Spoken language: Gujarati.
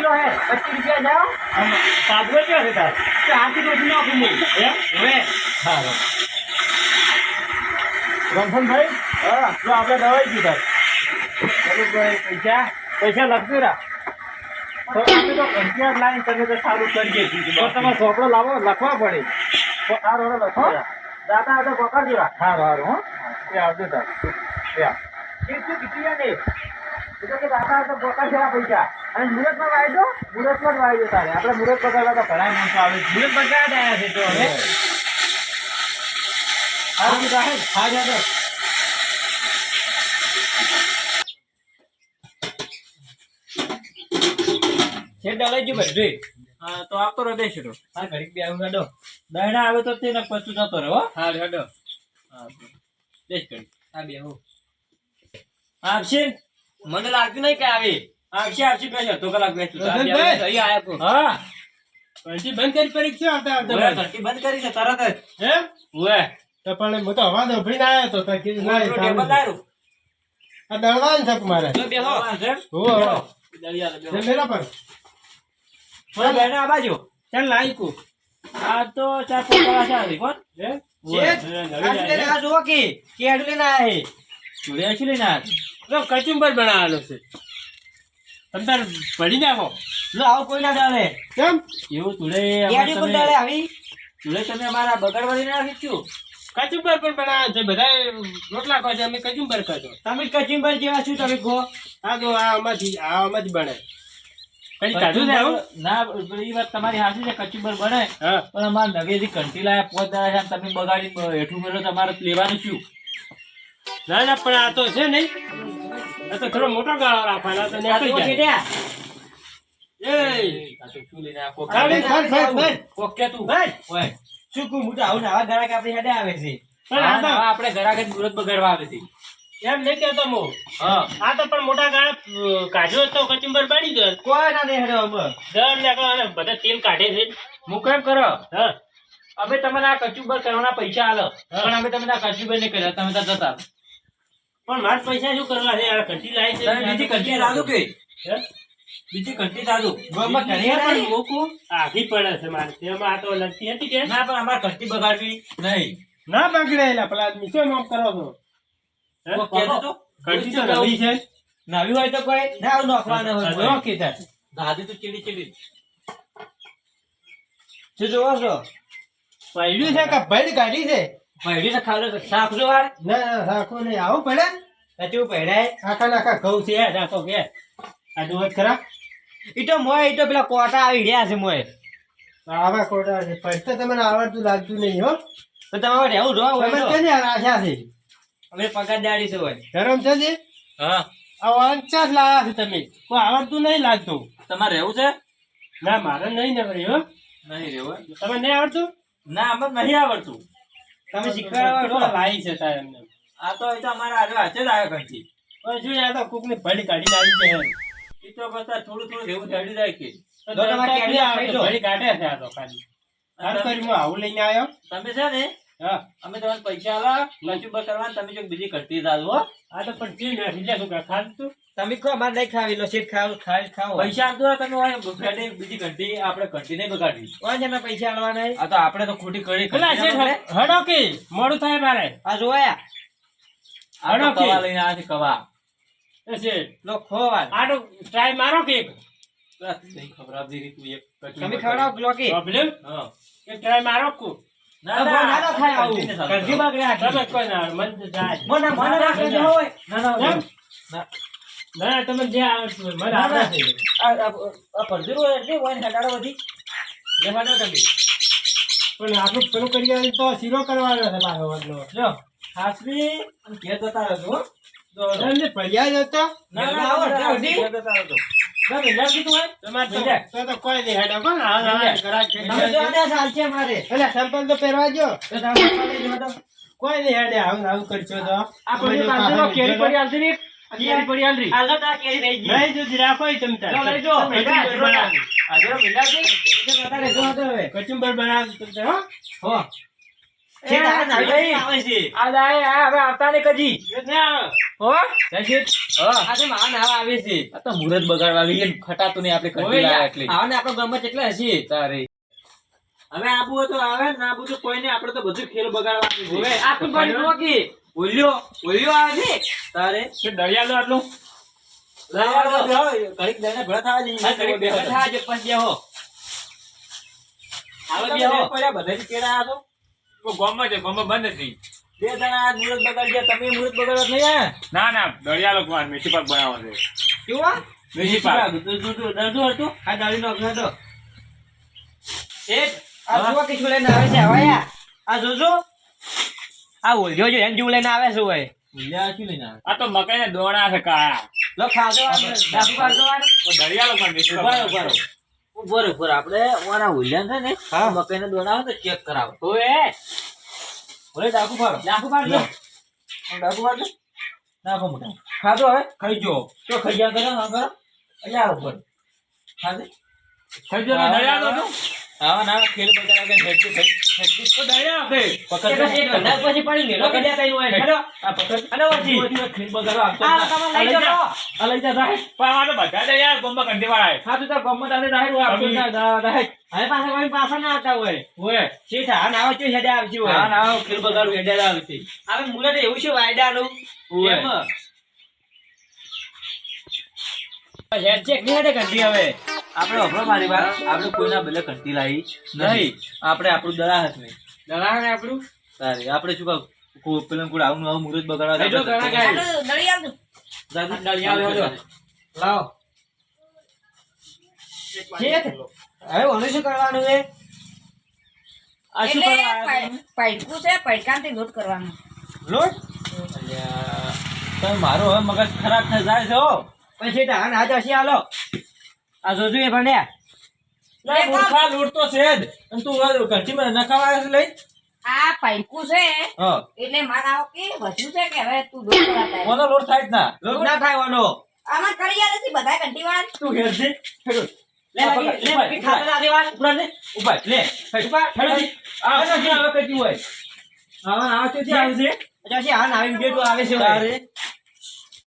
કિલો હે 25 રૂપિયા જાઓ સાદવો ક્યાં છે તાર તો આથી તો નાખું નહીં એમ હવે સારું રમશનભાઈ હા જો આપણે દવાઈ દીધા પૈસા પૈસા લખતું રા તો આપણે તો ઘંટિયા લાઈન તમે તો સારું કરીએ છીએ તો તમે ચોપડો લાવો લખવા પડે તો આ રોડો લખો દાદા આ તો પકડજો સારું સારું હો એ આવજો તાર કેટલું કીધું ને એટલે કે દાદા તો પકડજો આ પૈસા અને મુહૂર્તમાં વાયદો મુહૂર્તમાં જ વાયદો તારે આપણે મુહૂર્ત પકડવા તો ઘણા માણસો આવે મુહૂર્ત પકડાયા આવ્યા છે તો હવે હા સાહેબ હા જાતો છેડા લઈ ગયું બધું હા તો આપતો રહે દેશો હા ઘડીક બે આવું ગાડો દહેણા આવે તો તેને પછી જતો રહે હો હા ગાડો હા દેશ કરી આ બે હું આવશે મને લાગતું નહીં કે આવે આવશે આવશે બેસો તો કલાક બેસું અહીં આયા તો હા પછી બંધ કરી પરીક્ષા આવતા આવતા ઘંટી બંધ કરી છે તરત જ એમ ઉએ તો પણ હું તો અવાજ ઉભરીને આવ્યો તો કીધું ના ટેબલ લાવ્યું આ દળવાન છે મારે જો બેહો હો દળિયા બેહો મેરા પર થોડા બેને આ બાજુ ચાલ લાઈકુ આ તો ચાર પાંચ કલા છે આવી કોણ હે આ જુઓ કે કેડ લઈને આયા હે ચૂડે છે ને તો કચુંબર બનાવવાનો છે તમ તાર પડી નાખો લો આવ કોઈ ના ડાલે કેમ એવું તુડે કેડી પણ ડાળે આવી તુડે તમે અમારા બગડવાળી ના રાખીશું કચુંબર પણ બનાવે છે બધા રોટલા ખાય છે અમે કચુંબર ખાજો તમે કચિંબર જેવા શું તમે કહો આ તો આ આમાંથી બને કઈ કાઢું છે આવું ના એ વાત તમારી હાચી છે કચુંબર બને હા પણ અમારે નવેથી કંટી લાયા પોત દાડા છે તમે બગાડી હેઠું મેળો તમારે લેવાનું શું ના ના પણ આ તો છે નહીં આ તો થોડો મોટો ગાળો રાખવાનો તો નીકળી જાય એ શું લઈને આ કોક કે તું ઓય શું કુ મોટા આવું આવા ગ્રાહક આપણી હેડે આવે છે પણ આ તો આપણે ગ્રાહક જ મુરત બગાડવા આવે છે એમ નહીં કહેતો હું હા આ તો પણ મોટા ગાળા કાઢ્યો તો કચુંબર બાળી દો કોઈ ના દે હેડે અમે દર લેખો અને બધા તેલ કાઢે છે હું કેમ કરો હા અમે તમને આ કચુંબર કરવાના પૈસા આલો પણ અમે તમને આ કચુંબર નહીં કર્યા તમે તો જતા પણ મારે પૈસા શું કરવા છે આ ઘંટી લાવી છે તમે બીજી કંટી દાદુ કે હે? બીજી કંટી દાદુ ગોમાં ઘરે પણ મોકું આઘી પડે છે મારે તેમાં આ તો લગતી હતી કે ના પણ અમારે કંટી બગાડવી નહીં ના બગડેલા પેલા આદમી શું નામ કરો છો હે? કોક કહેતો તો? ઘંટી તો નવી છે નવી હોય તો કોઈ ના આવું નોખવાના હોય કોઈ. નોખી થાય દાદી તો ચીડી ચીડી શું જોવો છો પડ્યું છે કે ભેડ કાઢી છે પહેરી તો ખાવ શાક જો વાર ના ના રાખો નહીં આવું પડે કચું પહેરાય આખા નાખા ઘઉં છે રાખો કે આ દોત ખરા ઈ તો પેલા કોટા આવી રહ્યા છે મોય આવા કોટા છે પૈસા તમને આવડતું લાગતું નહીં હો તો તમારે રહેવું જો તમે કેની આશા છે અમે પગાર દાડી છે હોય ધરમ છે જી હા આ વાંચા જ લાયા છે તમે કોઈ આવડતું નહીં લાગતું તમારે રહેવું છે ના મારે નહીં ને ભાઈ હો નહીં રહેવું તમે નહીં આવડતું ના અમને નહીં આવડતું તમે શીખવાડવા લાવી છે તાર એમને આ તો એ તો અમારા હાથે જ આવ્યો ઘંટી પણ શું યાર તો કોક ની ભડી કાઢી લાવી છે એ તો બધા થોડું થોડું એવું ચડી જાય કે તો તમારે કેડી ખાઈ લો ભડી કાઢે છે આ તો ખાલી હાલ કરી હું આવું લઈને આવ્યો તમે છે ને હા અમે તમને પૈસા આલા કચુંબર કરવાનું તમે જો બીજી ઘંટી દાદુ હો આ તો પણ જી ને બીજા શું ખાધું તું તમે કહો અમારે નહીં ખાવી લો શેઠ ખાવ પૈસા આપતો તમે હોય ફ્રેન્ડે બીજી ઘંટી આપણે ઘંટી નહીં બગાડવી હોય છે ને પૈસા આલવા નહીં આ તો આપણે તો ખોટી કરી પેલા છે હડો કે મોડું થાય મારે આ જોયા આ તો કવા લઈને આ છે કવા એ છે લો ખોવા આ તો ટ્રાય મારો કે એક ખબર આપી તું એક તમે ખવડાવ લો કે પ્રોબ્લેમ હા એક ટ્રાય મારો કો ના ના ખાય આવું ઘંટી બગડ્યા તમે કોઈ ના મન જાય મને રાખે જો હોય ના એમ? ના ના તમે જે આવડતું હોય મને આવડે છે આ પરદીરો એટલે હોય ને હટાડો બધી લેવાનો તમે પણ આપણું પેલું કરી તો શીરો કરવાનો છે પાછો વડલો જો હાસવી અને ઘેર જતા રહેજો હો. તો એમને પર્યાય જતો ના ના આવો ઘેર જતા રહેજો ના મિલા કીધું હોય તમારે તો કોઈ નહીં હેડો કોણ હા કરાજ તમે જો આને સાલ છે મારે એટલે સંપલ તો પહેરવા જો તો તમે લઈ જો તો કોઈ નહીં હેડે આવું કરશો તો આ કોઈ કાંદો કેરી પડી આલતી ની કેરી પડી આલરી આલતા તા કેરી રહી ગઈ નહીં જો રાખો તમ તાર લો લઈ જો આ જો મિલા કી તો કતા રહેજો તો હવે કચુંબર બનાવ તમ તાર હો શેઠ આ નાવી આવે છે આ દાય આ હવે આવતા ને કજી ને આવે હો શેઠ આ તો મારા નાવા આવે છે આ તો મુહૂર્ત બગાડવા આવી ગયા ખટાતું નહીં આપણે કંટી લાયા એટલે આને આપણો ગામમાં કેટલા હશે તારે હવે આબુ હોય તો આવે ના આબુ તો કોઈ નહીં આપણે તો બધું ખેલ બગાડવાનું છે હવે આ તું પાણી નો કે ઓલ્યો આવે છે તારે કે દળિયાલો આટલું ઘડીક દઈને ભેળા થવા જઈએ આવે બેહો બધાથી કેળા આ તો ગોમમાં છે ગોમમાં બંધ હતી બે જણા આજ મુહૂર્ત બગાડી ગયા તમે મુહૂર્ત બગાડવા નહીં હે ના ના દળિયાલો કુમાર મેથી પાક બનાવો છે કેવા મેથી પાક દરદો હતું આ દાડી નો અગ્ન હતો શેઠ આ હા? જુઓ કિશોર લઈને આવે છે હવાયા આ જોજો આ ઓલ્યો જો એમ જેવું લઈને આવે છે ઓય ઓલ્યા શું લઈને આવે આ તો મકાઈના દોણા છે કાયા લો ખાજો ડાબુ ખાજો દળિયાલો પણ મેથી પાક ઉભો આપણે ઓના ઓલ્યા છે ને મકાઈને દોણા આવે તો ચેક કરાવો ઓય ઓલે ડાકુ પાડો ડાકુ પાડો નાખો મોટા ખાજો હવે ખાઈ જો તો ખાઈ ગયા કરો હા કરો અહીંયા ઉપર ખાજે ખાઈ જો દળિયાલો તો આવા ના ખેલ બગાડ્યા કે હેડતી તો દળિયાલો છે પકડ પછી પડી લે લોકો દે કઈ હોય હેડો આ પકડ અને વાજી ખેલ બગાડો આપતો આ તમે લઈ જાઓ આ લઈ જા રાહે પણ આ તો બધા દળિયાલો ગોમમાં કંટી વાળા હા તું તો ગમ્મત આને રાહે આપતો ના રાહે હવે પાછા ના આવતા હોય શેઠ આ નાવ ચો હેડે આવજો હોય હા નાવ ખેલ બગાડું હેડે આવશે હવે મુરત એવું છે વાયડાનું એમ હેડ ચેક નહીં હેડે કંટી હવે આપણે અભરો મારી વાત આપણે કોઈના બદલે કંટી લાવી નહીં આપણે આપણું દળા હશે નહીં દળા ને આપણું સારી આપણે શું કહું પેલું કોઈ આવું નવું મુહૂર્ત બગાડવા લઈ જો ઘણા ગાય દળિયાલ લાવો શેઠ હવે ઓને શું કરવાનું છે આ શું કરવાનું પૈડકું છે પૈડકાંથી લોટ કરવાનો લોટ અલ્યા તમે મારો હવે મગજ ખરાબ થઈ જાય છે હો પછી ધાન હાથ હસી હાલો આ જોજો એ ભણ્યા લે તો. મૂર્ખા લોટ તો છે જ અને તું ઘંટીમાં નખાવા છે લઈ આ પૈડકું છે હા એટલે મારા આવો કે વધુ છે કે હવે તું લોટ કરાતા કોનો લોટ થાય જ ના લોટ ના થાય વાનો આમાં કરી યાર નથી બધા ઘંટી વાળા તું હેરજી હેડો લે બાકી ખાતા લાગે વાત ઉપર લે ઉપર લે ઉપર હેડો આ હવે કઈ હોય આવા આવા ચોથી આવે છે પછી આ નાવી બેટો આવે છે તારે